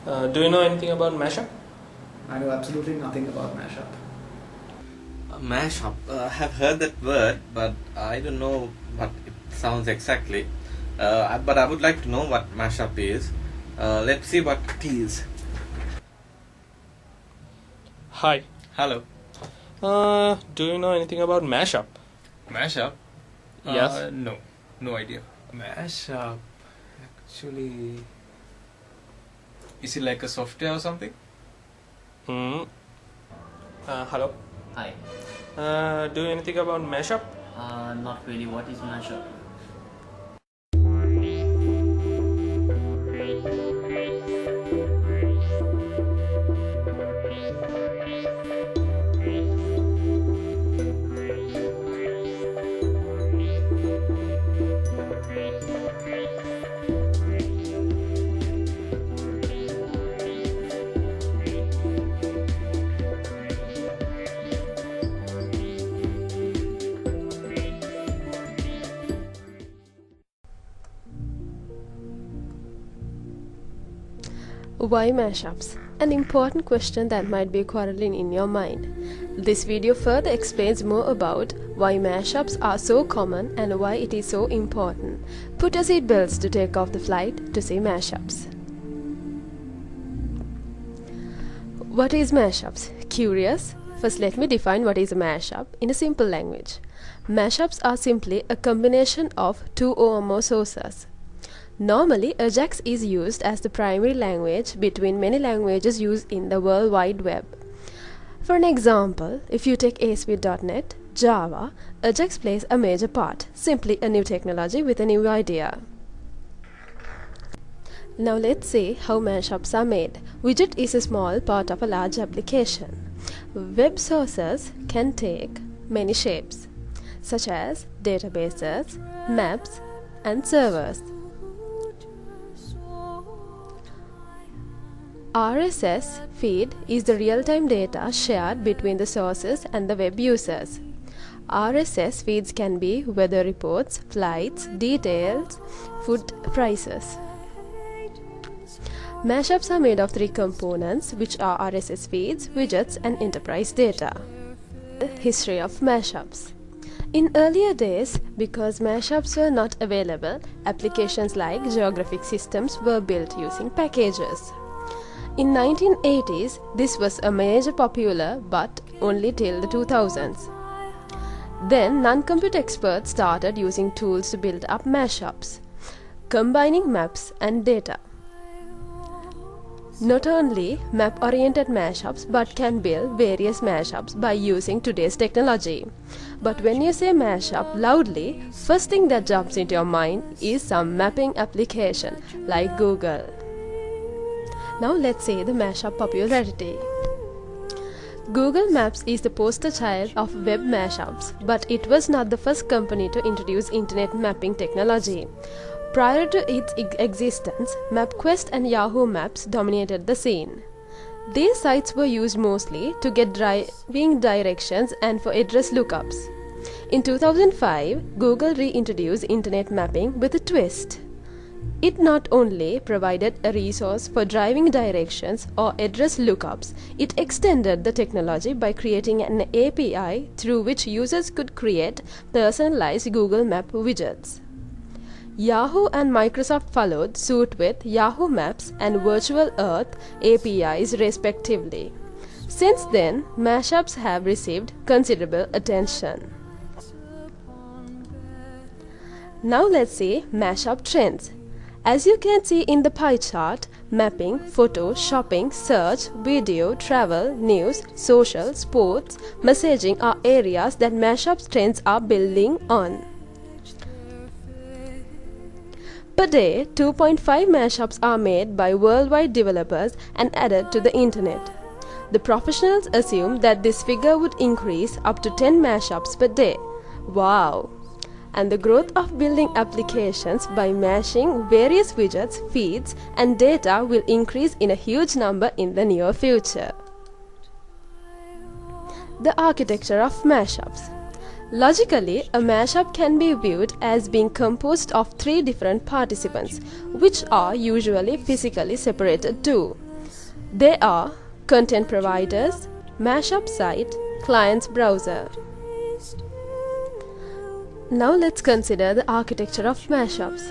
Do you know anything about MashUp? I know absolutely nothing about MashUp. Mashup. I have heard that word, but I don't know what it sounds exactly. But I would like to know what mashup is. Let's see what it is. Hi. Hello. Do you know anything about MashUp? Mashup? Yes. No idea. Mashup. Actually, is it like a software or something? Hello. Hi. Do you know anything about MashUp? Not really. What is mashup? Why mashups? An important question that might be quarreling in your mind. This video further explains more about why mashups are so common and why it is so important. Put your seatbelts to take off the flight to see mashups. What is mashups? Curious? First let me define what is a mashup in a simple language. Mashups are simply a combination of two or more sources. Normally, Ajax is used as the primary language between many languages used in the World Wide Web. For an example, if you take ASP.NET, Java, Ajax plays a major part, simply a new technology with a new idea. Now let's see how mashups are made. Widget is a small part of a large application. Web sources can take many shapes, such as databases, maps, and servers. RSS feed is the real-time data shared between the sources and the web users. RSS feeds can be weather reports, flights, details, food prices. Mashups are made of three components, which are RSS feeds, widgets, and enterprise data. The history of mashups. In earlier days, because mashups were not available, applications like geographic systems were built using packages. In 1980s, this was a major popular, but only till the 2000s. Then, non-computer experts started using tools to build up mashups, combining maps and data. Not only map-oriented mashups, but can build various mashups by using today's technology. But when you say mashup loudly, first thing that jumps into your mind is some mapping application like Google. Now let's see the mashup popularity. Google Maps is the poster child of web mashups, but it was not the first company to introduce internet mapping technology. Prior to its existence, MapQuest and Yahoo Maps dominated the scene. These sites were used mostly to get driving directions and for address lookups. In 2005, Google reintroduced internet mapping with a twist. It not only provided a resource for driving directions or address lookups, it extended the technology by creating an API through which users could create personalized Google Map widgets. Yahoo and Microsoft followed suit with Yahoo Maps and Virtual Earth APIs respectively. Since then, mashups have received considerable attention. Now let's see mashup trends. As you can see in the pie chart, mapping, photo, shopping, search, video, travel, news, social, sports, messaging are areas that mashup trends are building on. Per day, 2.5 mashups are made by worldwide developers and added to the internet. The professionals assume that this figure would increase up to 10 mashups per day. Wow! And the growth of building applications by mashing various widgets, feeds, and data will increase in a huge number in the near future. The architecture of mashups. Logically, a mashup can be viewed as being composed of three different participants, which are usually physically separated too. They are content providers, mashup site, client's browser. Now let's consider the architecture of mashups.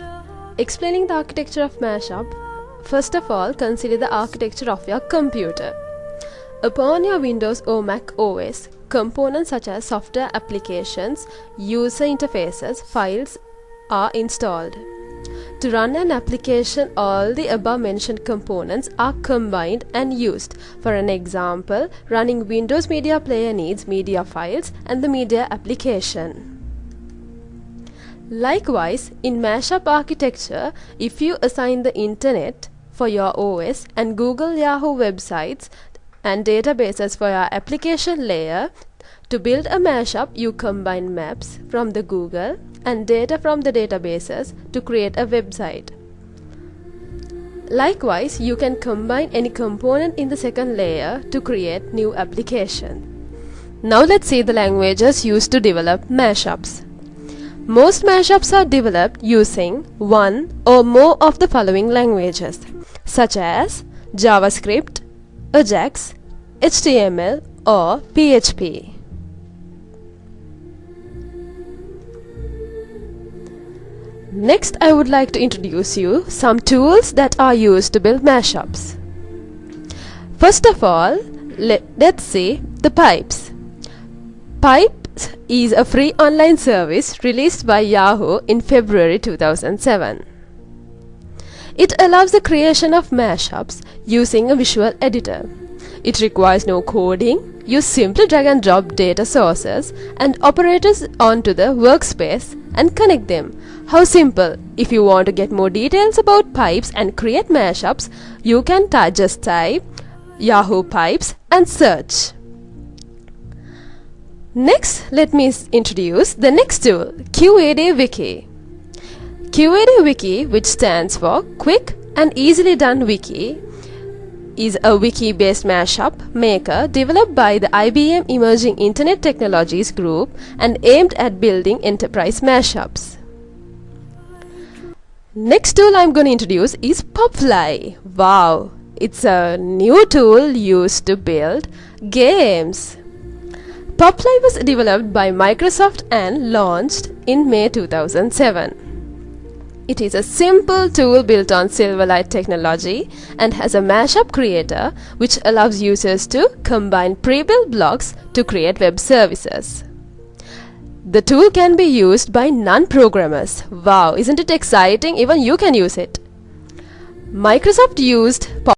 Explaining the architecture of mashup, first of all consider the architecture of your computer. Upon your Windows or Mac OS, components such as software applications, user interfaces, files are installed. To run an application, all the above mentioned components are combined and used. For an example, running Windows Media Player needs media files and the media application. Likewise, in mashup architecture, if you assign the internet for your OS and Google Yahoo websites and databases for your application layer, to build a mashup, you combine maps from the Google and data from the databases to create a website. Likewise, you can combine any component in the second layer to create new application. Now let's see the languages used to develop mashups. Most mashups are developed using one or more of the following languages, such as JavaScript, Ajax, HTML or PHP. Next, I would like to introduce you some tools that are used to build mashups. First of all, let's see the Pipes. Pipes is a free online service released by Yahoo in February 2007. It allows the creation of mashups using a visual editor. It requires no coding. You simply drag and drop data sources and operators onto the workspace and connect them. How simple! If you want to get more details about Pipes and create mashups, you can just type Yahoo Pipes and search. Next, let me introduce the next tool, QAD Wiki. QAD Wiki, which stands for Quick and Easily Done Wiki, is a wiki-based mashup maker developed by the IBM Emerging Internet Technologies Group and aimed at building enterprise mashups. Next tool I'm going to introduce is Popfly. Wow! It's a new tool used to build games. Popfly was developed by Microsoft and launched in May 2007. It is a simple tool built on Silverlight technology and has a mashup creator which allows users to combine pre-built blocks to create web services. The tool can be used by non-programmers. Wow, isn't it exciting? Even you can use it. Microsoft used